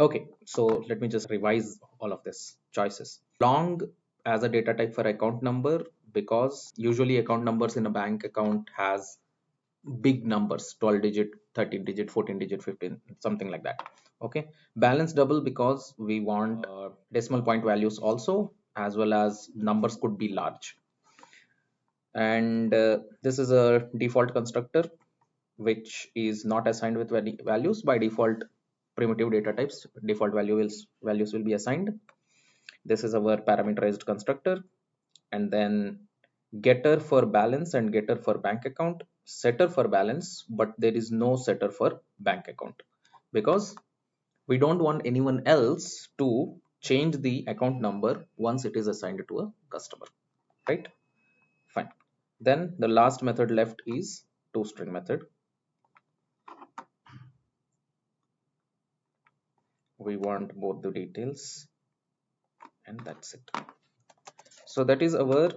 Okay, so let me just revise all of this choices. Long as a data type for account number, because usually account numbers in a bank account has big numbers, 12 digit, 13 digit, 14 digit, 15, something like that. Okay, balance double because we want decimal point values also, as well as numbers could be large. And this is a default constructor which is not assigned with values. By default, primitive data types default values will be assigned. This is our parameterized constructor. And then getter for balance and getter for bank account, setter for balance, but there is no setter for bank account because we don't want anyone else to change the account number once it is assigned to a customer, right? Fine. Then the last method left is toString method. We want both the details, and that's it. So that is our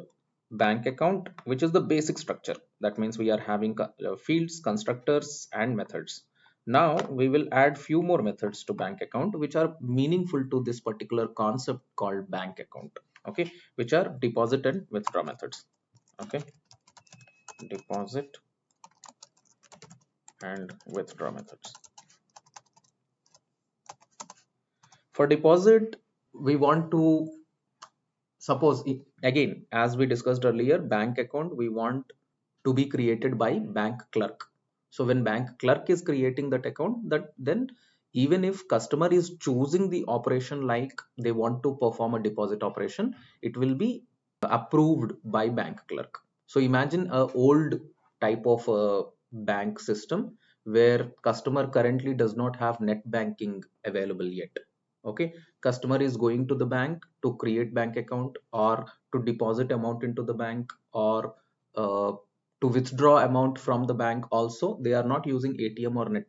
bank account, which is the basic structure. That means we are having fields, constructors, and methods. Now we will add few more methods to bank account which are meaningful to this particular concept called bank account. Okay, which are deposit and withdraw methods. Okay, deposit and withdraw methods. For deposit, we want to suppose again, as we discussed earlier, bank account we want to be created by bank clerk. So when bank clerk is creating that account, that then even if customer is choosing the operation, like they want to perform a deposit operation, it will be approved by bank clerk. So imagine a old type of bank system where customer currently does not have net banking available yet. Okay, customer is going to the bank to create bank account or to deposit amount into the bank or to withdraw amount from the bank. Also, they are not using ATM or net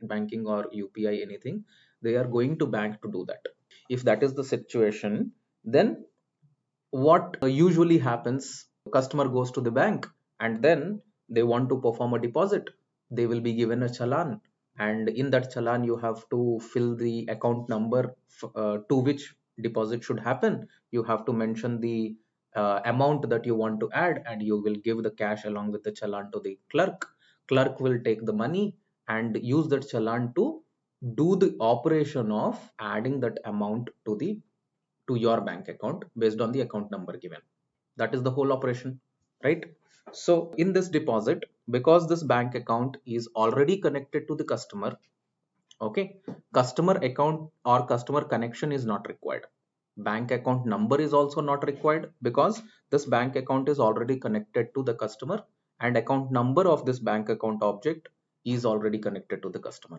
banking or UPI anything. They are going to bank to do that. If that is the situation, then what usually happens, customer goes to the bank and then they want to perform a deposit. They will be given a challan, and in that challan you have to fill the account number to which deposit should happen. You have to mention the amount that you want to add, and you will give the cash along with the challan to the clerk will take the money and use that challan to do the operation of adding that amount to your bank account based on the account number given. That is the whole operation, right? So in this deposit, because this bank account is already connected to the customer, okay, customer account or customer connection is not required. Bank account number is also not required because this bank account is already connected to the customer, and account number of this bank account object is already connected to the customer.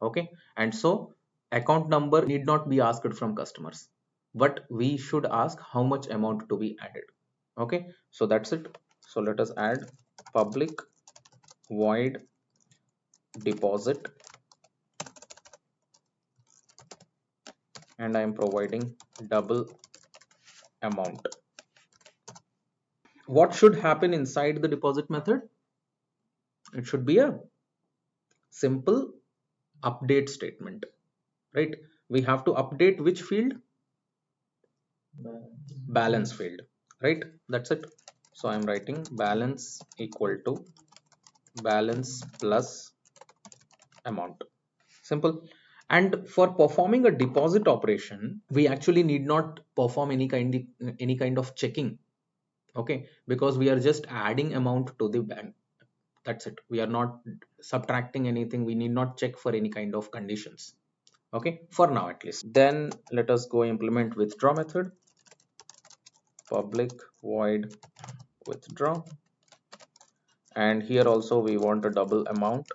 Okay, and so account number need not be asked from customers, but we should ask how much amount to be added. Okay, so that's it. So let us add public void deposit, and I am providing double amount. What should happen inside the deposit method? It should be a simple update statement, right? We have to update which field? Balance field, right? That's it. So I'm writing balance equal to balance plus amount. Simple. And for performing a deposit operation, we actually need not perform any kind of checking. Okay, because we are just adding amount to the bank. That's it. We are not subtracting anything. We need not check for any kind of conditions. Okay, for now at least. Then let us go implement withdraw method. Public void withdraw, and here also we want a double amount.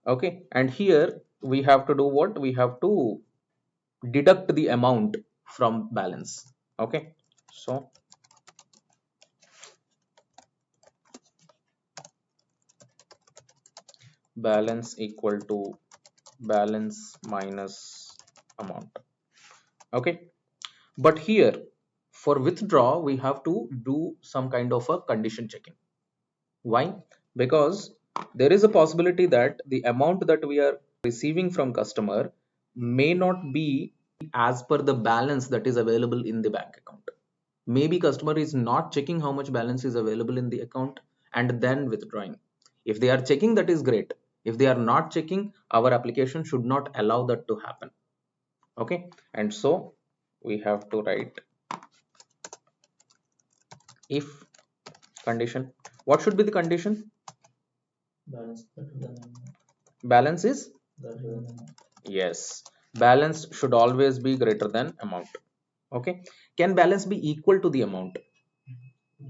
Okay, and here we have to do what? We have to deduct the amount from balance. Okay, so balance equal to balance minus amount. Okay, but here For withdraw, we have to do some kind of a condition checking. Why? Because there is a possibility that the amount that we are receiving from customer may not be as per the balance that is available in the bank account. Maybe customer is not checking how much balance is available in the account and then withdrawing. If they are checking, that is great. If they are not checking, our application should not allow that to happen. Okay, and so we have to write if condition. What should be the condition? Balance is, yes, balance should always be greater than amount. Okay, can balance be equal to the amount?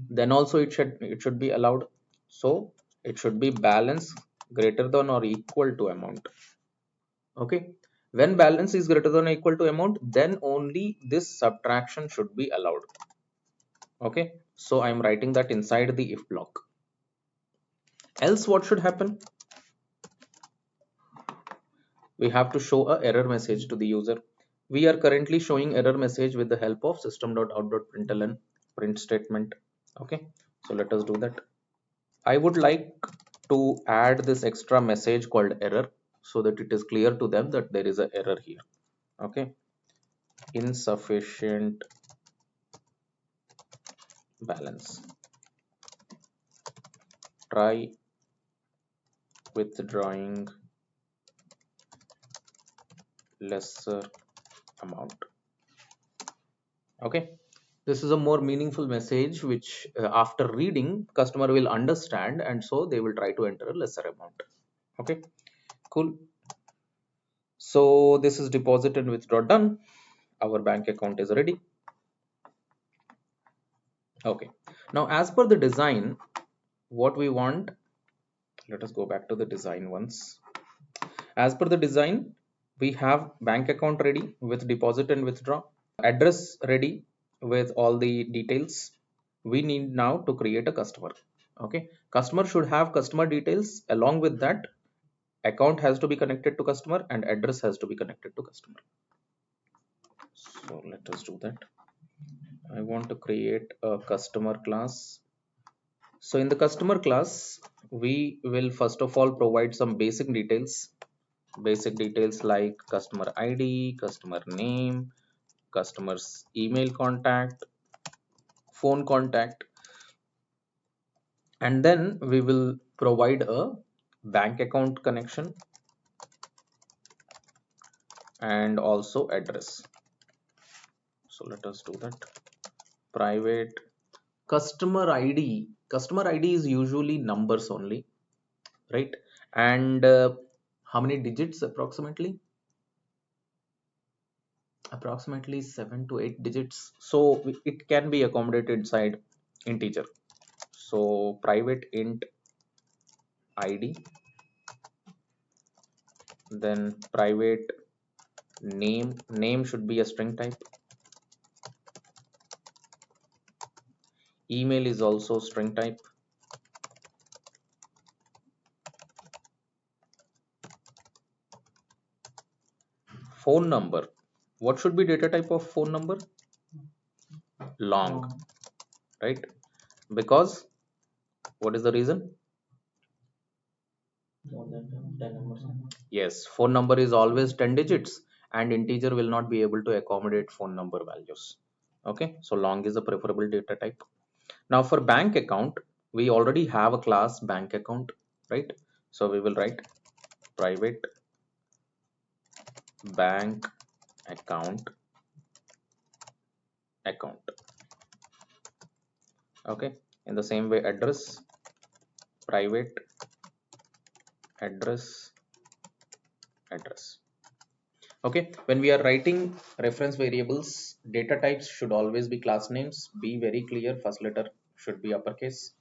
Then also it should be allowed. So it should be balance greater than or equal to amount. Okay, when balance is greater than or equal to amount, then only this subtraction should be allowed. Okay, so I'm writing that inside the if block. Else what should happen? We have to show a error message to the user. We are currently showing error message with the help of system.out.println print statement. Okay, so let us do that. I would like to add this extra message called error so that it is clear to them that there is an error here. Okay, insufficient balance. Try withdrawing lesser amount. Okay, this is a more meaningful message which after reading customer will understand, and so they will try to enter a lesser amount. Okay, cool. So this is deposit and withdraw done. Our bank account is ready. Okay, now as per the design, what we want, let us go back to the design once. As per the design, we have bank account ready with deposit and withdraw, address ready with all the details. We need now to create a customer. Okay, customer should have customer details. Along with that, account has to be connected to customer and address has to be connected to customer. So let us do that. I want to create a customer class. So in the customer class, we will first of all provide some basic details. Basic details like customer ID, customer name, customer's email contact, phone contact, and then we will provide a bank account connection and also address. So let us do that. Private customer ID is usually numbers only, right? And how many digits approximately? Approximately 7 to 8 digits, so it can be accommodated inside integer. So private int ID, then private name should be a string type, email is also string type, phone number, what should be data type of phone number? Long, right? Because what is the reason? Yes, phone number is always 10 digits and integer will not be able to accommodate phone number values. Okay, so long is a preferable data type. Now for bank account, we already have a class bank account, right? So we will write private bank account. Okay, in the same way address, private address. Okay, when we are writing reference variables, data types should always be class names. Be very clear, first letter should be uppercase.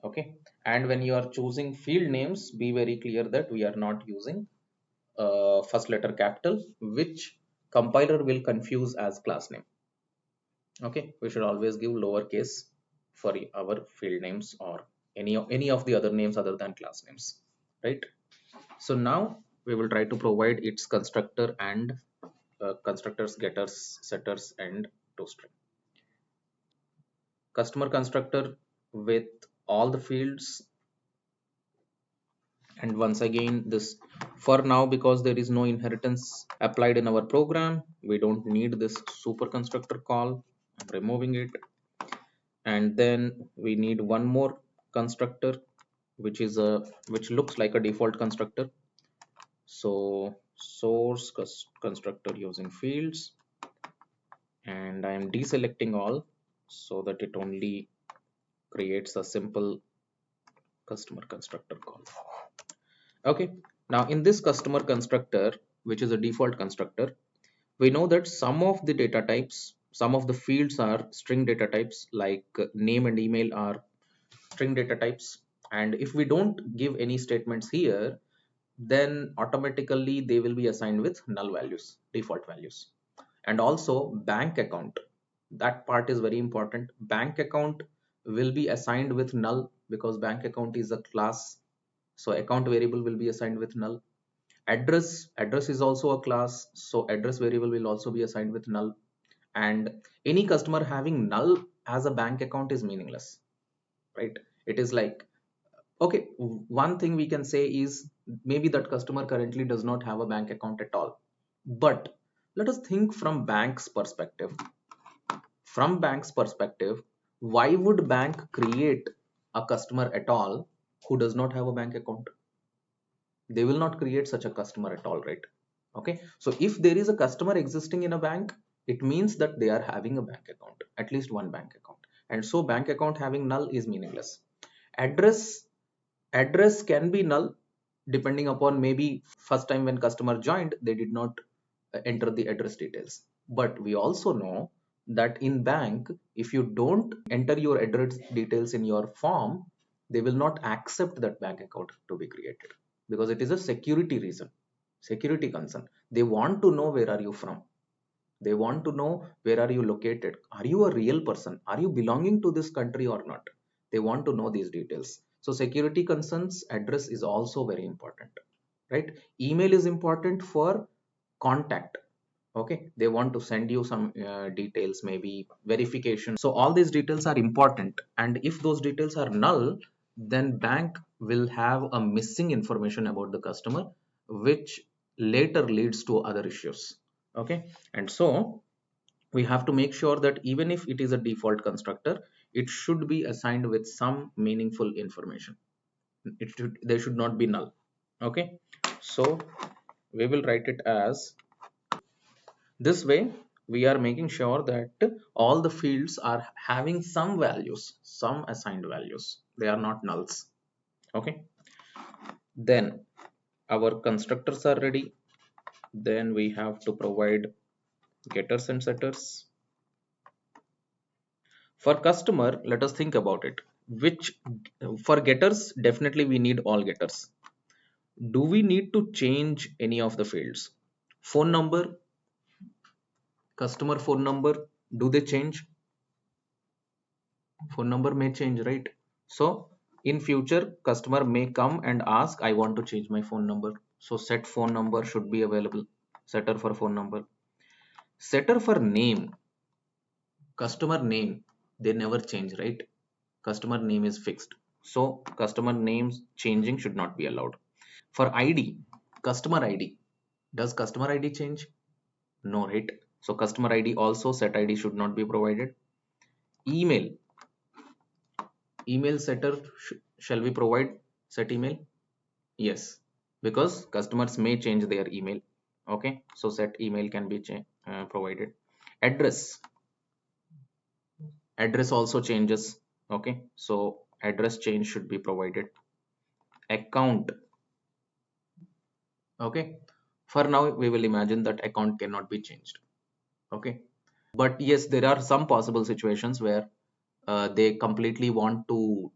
Okay, and when you are choosing field names, be very clear that we are not using first letter capital, which compiler will confuse as class name. Okay, we should always give lowercase for our field names or any of the other names other than class names, right? So now we will try to provide its constructor and constructors, getters, setters, and toString. customer constructor with all the fields. And once again, this for now, because there is no inheritance applied in our program, we don't need this super constructor call. I'm removing it. And then we need one more constructor, which looks like a default constructor. So source constructor using fields, and I am deselecting all so that it only creates a simple customer constructor call. Okay, now in this customer constructor, which is a default constructor, we know that some of the data types, some of the fields are string data types, like name and email are string data types. And if we don't give any statements here, then automatically they will be assigned with null values, default values. And also bank account, that part is very important. Bank account will be assigned with null because bank account is a class, so account variable will be assigned with null. Address is also a class, so address variable will also be assigned with null. And any customer having null as a bank account is meaningless, right? It is like, okay, one thing we can say is maybe that customer currently does not have a bank account at all. But let us think from bank's perspective. From bank's perspective, why would bank create a customer at all who does not have a bank account? They will not create such a customer at all, right? Okay, so if there is a customer existing in a bank, it means that they are having a bank account, at least one bank account. And so bank account having null is meaningless. Address can be null depending upon maybe first time when customer joined they did not enter the address details. But we also know that in bank, if you don't enter your address details in your form, they will not accept that bank account to be created, because it is a security reason, security concern. They want to know where are you from, they want to know where are you located, are you a real person, are you belonging to this country or not. They want to know these details. So security concerns, address is also very important, right? Email is important for contact. Okay, they want to send you some details, maybe verification. So all these details are important, and if those details are null, then bank will have a missing information about the customer, which later leads to other issues. Okay, and so we have to make sure that even if it is a default constructor, it should be assigned with some meaningful information. They should not be null. Okay, so we will write it as this way. We are making sure that all the fields are having some values, some assigned values. They are not nulls. Okay. Then our constructors are ready. Then we have to provide getters and setters. For customer, let us think about it. Which for getters, definitely we need all getters. Do we need to change any of the fields? Phone number, customer phone number, do they change? Phone number may change, right? So in future customer may come and ask, I want to change my phone number, so set phone number should be available. Setter for phone number. Setter for name, customer name, they never change, right? Customer name is fixed, so customer names changing should not be allowed. For id, customer id, does customer id change? No, right? So customer id also, set id should not be provided. Email, email setter, shall we provide set email? Yes, because customers may change their email. Okay, so set email can be provided. Address, address also changes. Okay, so address change should be provided. Account, okay, for now we will imagine that account cannot be changed. Okay, but yes, there are some possible situations where they completely want to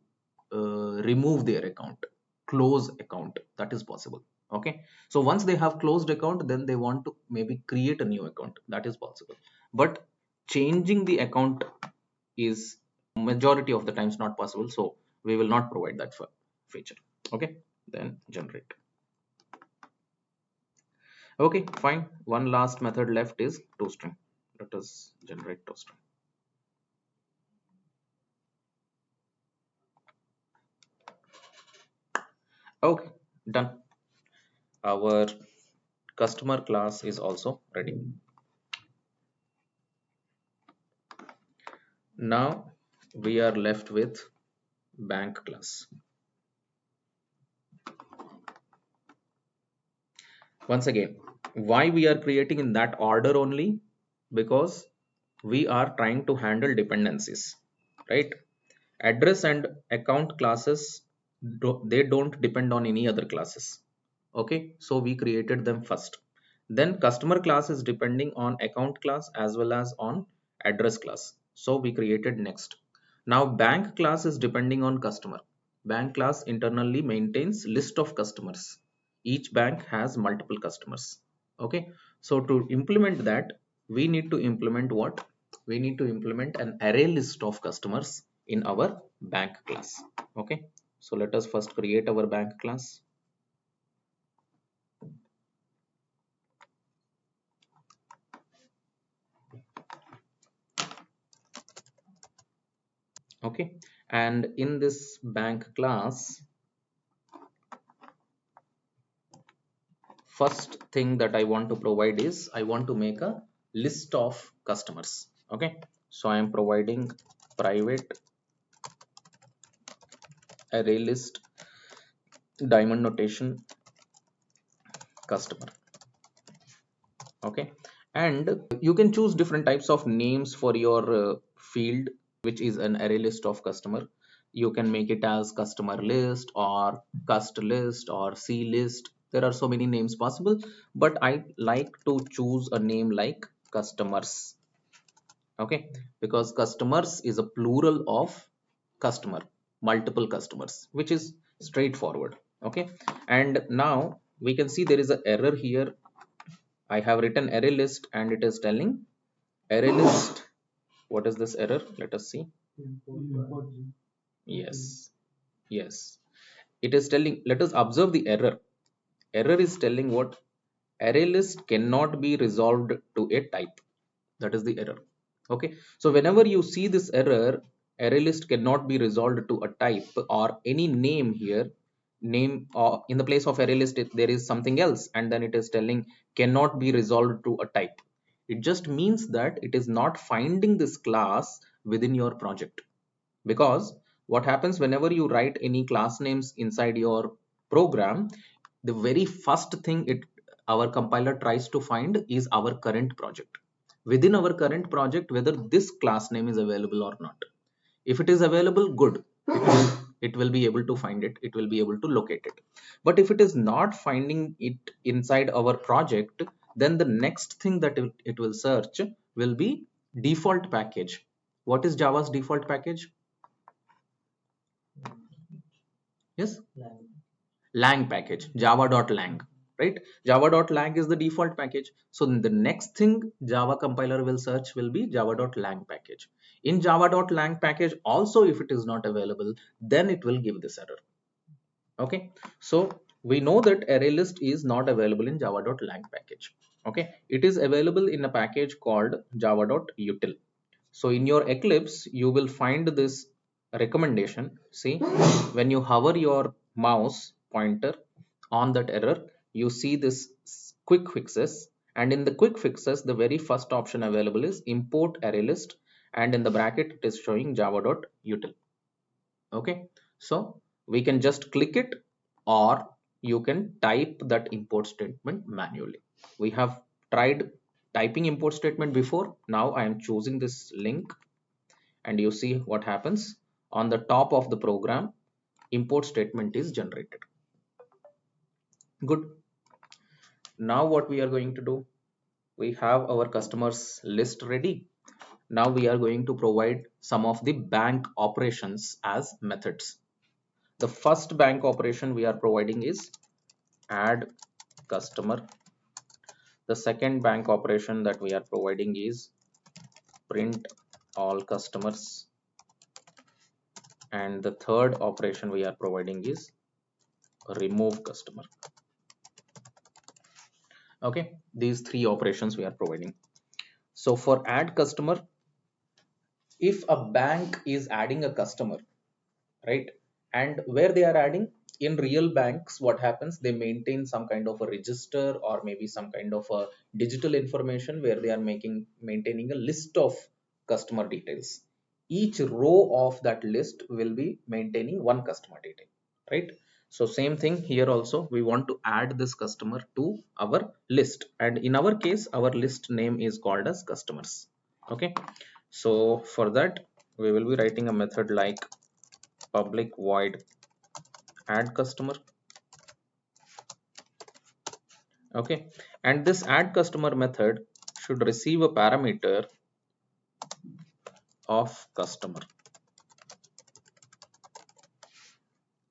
remove their account, close account, that is possible. Okay, so once they have closed account, then they want to maybe create a new account, that is possible. But changing the account is majority of the times not possible, so we will not provide that for feature. Okay, then generate. Okay, fine. One last method left is toString. Let us generate toString. Okay, done. Our customer class is also ready. Now we are left with bank class. Once again, why we are creating in that order only? Because we are trying to handle dependencies, right? Address and account classes, they don't depend on any other classes. Okay, so we created them first. Then customer class is depending on account class as well as on address class, so we created next. Now bank class is depending on customer. Bank class internally maintains list of customers. Each bank has multiple customers. Okay, so to implement that, we need to implement what? We need to implement an array list of customers in our bank class. Okay, so let us first create our bank class. Okay, and in this bank class, first thing that I want to provide is I want to make a list of customers. Okay, so I am providing private array list diamond notation customer. Okay, and you can choose different types of names for your field, which is an array list of customer. You can make it as customer list or cust list or c list. There are so many names possible, but I like to choose a name like customers. Okay, because customers is a plural of customer, multiple customers, which is straightforward. Okay, and now we can see there is an error here. I have written array list and it is telling array list. What is this error? Let us see. Yes, yes. It is telling, let us observe the error. Error is telling what? Array list cannot be resolved to a type. That is the error. Okay. So whenever you see this error, array list cannot be resolved to a type or any name here, name or in the place of array list, there is something else, and then it is telling cannot be resolved to a type. It just means that it is not finding this class within your project. Because what happens whenever you write any class names inside your program, the very first thing our compiler tries to find is our current project. Within our current project, whether this class name is available or not. If it is available, good. It will be able to find it. It will be able to locate it. But if it is not finding it inside our project, then the next thing that it will search will be default package. What is Java's default package? Yes, lang package, java.lang, right? Java.lang is the default package. So the next thing Java compiler will search will be java.lang package. In java.lang package also, if it is not available, then it will give this error. Okay, so we know that array list is not available in java.lang package. Okay, it is available in a package called java.util. So in your Eclipse, you will find this recommendation. See, when you hover your mouse pointer on that error, you see this quick fixes. And in the quick fixes, the very first option available is import array list. And in the bracket, it is showing java.util. Okay, so we can just click it, or you can type that import statement manually. We have tried typing import statement before. Now I am choosing this link, and you see what happens. On the top of the program, import statement is generated. Good. Now what we are going to do, we have our customers list ready. Now we are going to provide some of the bank operations as methods. The first bank operation we are providing is add customer. The second bank operation that we are providing is print all customers. And the third operation we are providing is remove customer. Okay, these three operations we are providing. So for add customer, if a bank is adding a customer, right, and where they are adding, in real banks, what happens, they maintain some kind of a register or maybe some kind of a digital information where they are maintaining a list of customer details. Each row of that list will be maintaining one customer detail, right? So same thing here also, we want to add this customer to our list, and in our case our list name is called as customers. Okay, so for that we will be writing a method like public void add customer. Okay, and this add customer method should receive a parameter of customer.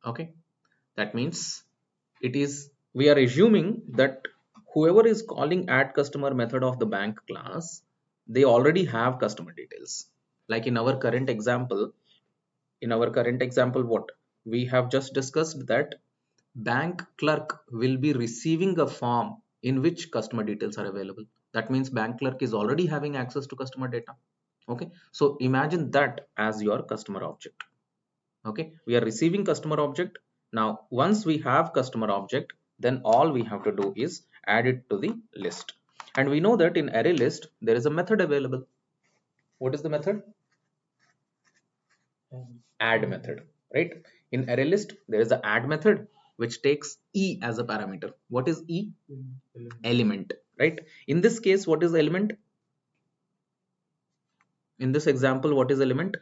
Okay, that means it is, we are assuming that whoever is calling add customer method of the bank class, they already have customer details. Like in our current example, what we have just discussed, that bank clerk will be receiving a form in which customer details are available. That means bank clerk is already having access to customer data. Okay, so imagine that as your customer object. Okay, we are receiving customer object. Now once we have customer object, then all we have to do is add it to the list. And we know that in array list there is a method available. What is the method? Add method, right? In array list there is a add method which takes e as a parameter. What is e? Element, right? In this case, what is element? In this example, what is element?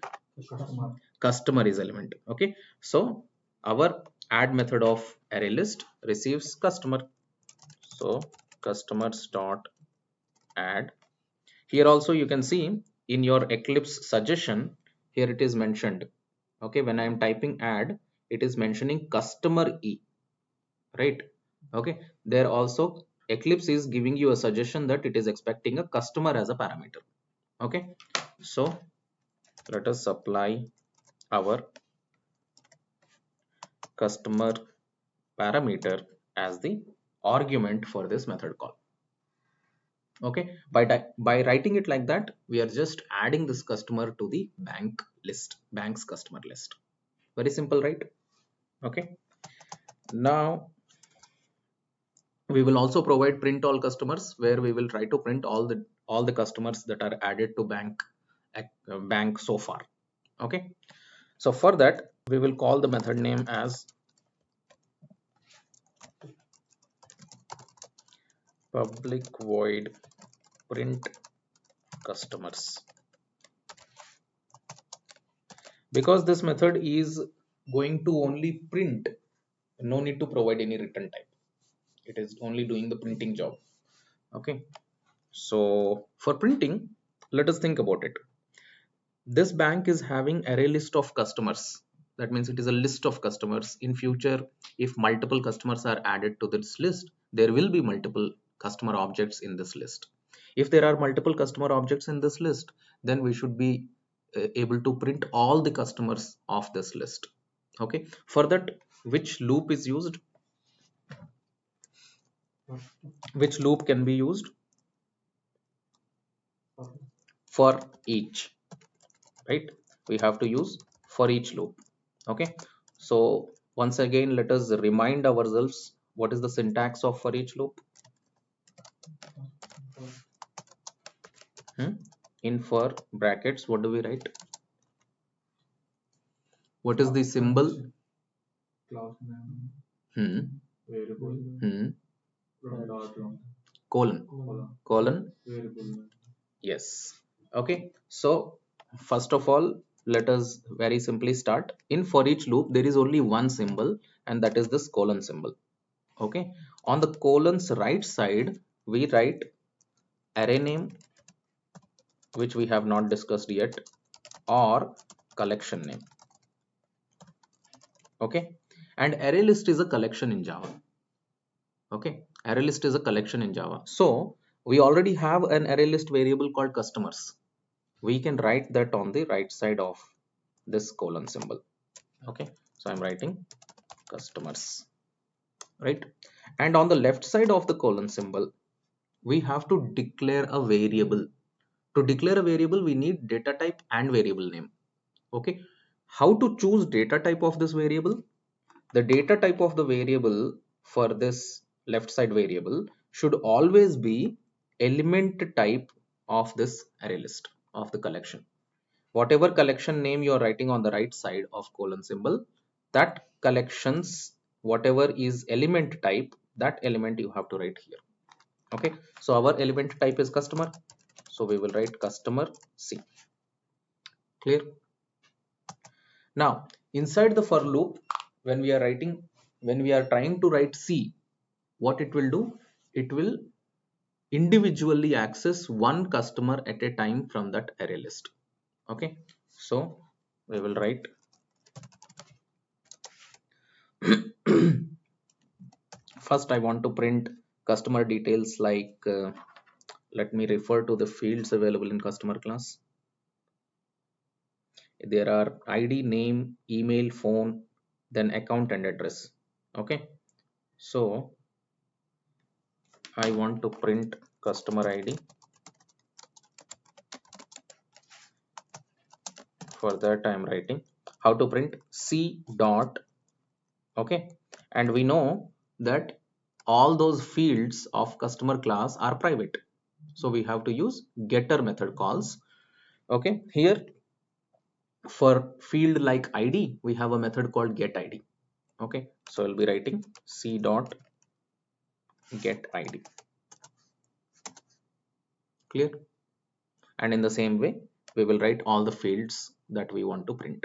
Customer is element. Okay, so our add method of array list receives customer. So customers dot add. Here also you can see in your Eclipse suggestion, here it is mentioned. Okay, when I am typing add, it is mentioning customer e, right? Okay, there also Eclipse is giving you a suggestion that it is expecting a customer as a parameter. Okay, so let us apply our customer parameter as the argument for this method call. Okay, by writing it like that, we are just adding this customer to the bank's customer list. Very simple, right? Okay, now we will also provide print all customers, where we will try to print all the customers that are added to bank so far. Okay, so for that we will call the method name as public void print customers. Because this method is going to only print, no need to provide any return type, it is only doing the printing job. Okay, so for printing, let us think about it. This bank is having array list of customers. That means it is a list of customers. In future, if multiple customers are added to this list, there will be multiple customer objects in this list. If there are multiple customer objects in this list, then we should be able to print all the customers of this list. Okay, for that, which loop is used? Which loop can be used? For each, right? We have to use for each loop. Okay, so once again let us remind ourselves what is the syntax of for each loop. In for brackets, what do we write? What is the symbol? Colon. Yes. Okay, so first of all, let us very simply start. In for each loop there is only one symbol, and that is this colon symbol. Okay, on the colon's right side we write array name, which we have not discussed yet, or collection name. Okay, and array list is a collection in Java. Okay, array list is a collection in Java. So we already have an array list variable called customers. We can write that on the right side of this colon symbol. Okay, so I'm writing customers, right? And on the left side of the colon symbol, we have to declare a variable. To declare a variable, we need data type and variable name. Okay, how to choose data type of this variable? the data type of the variable for this left side variable should always be element type of this array list of the collection. Whatever collection name you are writing on the right side of colon symbol, that collections, whatever is element type, that element you have to write here. Okay, so our element type is customer, so we will write customer C. Clear? Now inside the for loop, when we are trying to write C, what it will do, it will individually access one customer at a time from that array list. Okay, so we will write first I want to print customer details like let me refer to the fields available in customer class. There are ID, name, email, phone, then account and address. Okay, so I want to print customer ID. For that I am writing how to print C dot. Okay, and we know that all those fields of customer class are private, so we have to use getter method calls. Okay, here for field like ID we have a method called get ID. Okay, so I'll be writing C dot get ID. Clear? And in the same way we will write all the fields that we want to print.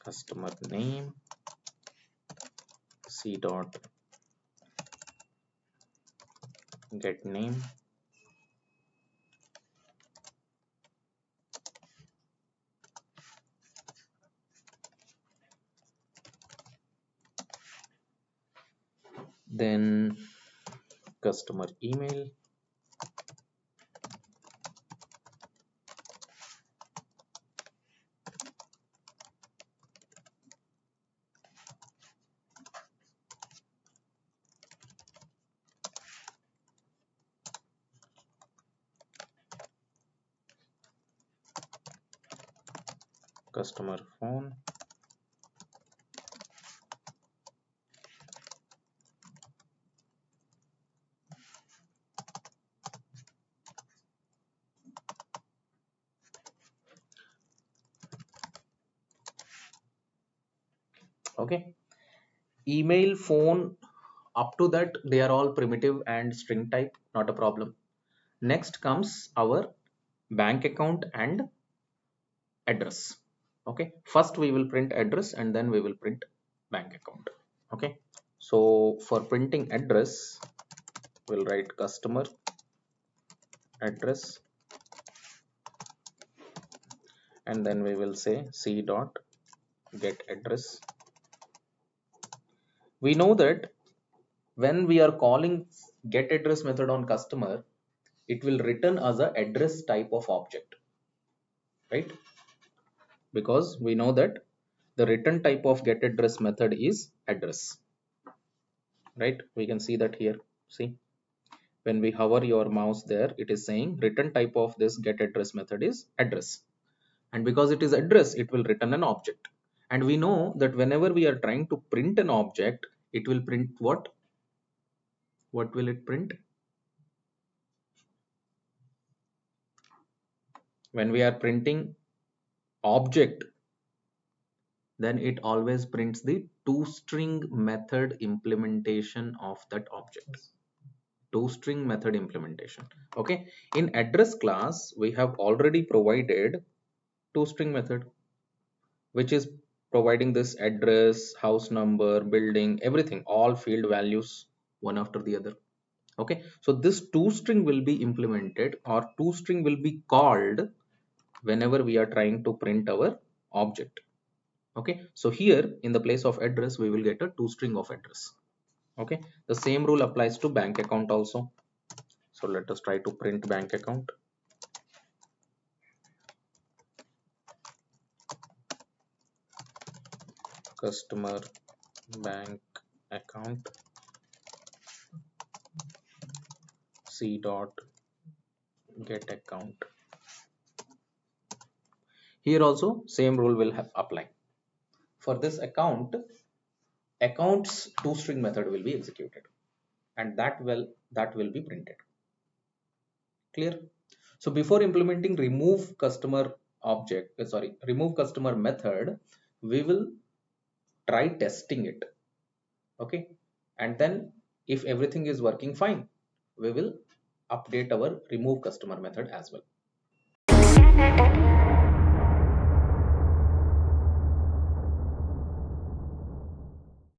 Customer name C dot get name, then customer email, customer phone, okay, email, phone, up to that they are all primitive and string type, not a problem. Next comes our bank account and address. Okay, first we will print address and then we will print bank account. Okay, so for printing address we'll write customer address and then we will say C dot get address. We know that when we are calling get address method on customer, it will return as a address type of object, right? Because we know that the return type of get address method is address, right? We can see that here. See, when we hover your mouse there, it is saying return type of this get address method is address, and because it is address, it will return an object. And we know that whenever we are trying to print an object, it will print what will it print? When we are printing object, then it always prints the toString method implementation of that object. ToString method implementation. Okay, in address class we have already provided ToString method, which is providing this address, house number, building, everything, all field values one after the other. Okay, so this ToString will be implemented, or ToString will be called whenever we are trying to print our object. Okay, so here in the place of address we will get a ToString of address. Okay, the same rule applies to bank account also. So let us try to print bank account. Customer bank account. c dot get account. Here also same rule will apply. For this account, accounts toString method will be executed, and that will be printed. Clear? So before implementing remove customer remove customer method, we will try testing it. Okay, and then if everything is working fine, we will update our remove customer method as well.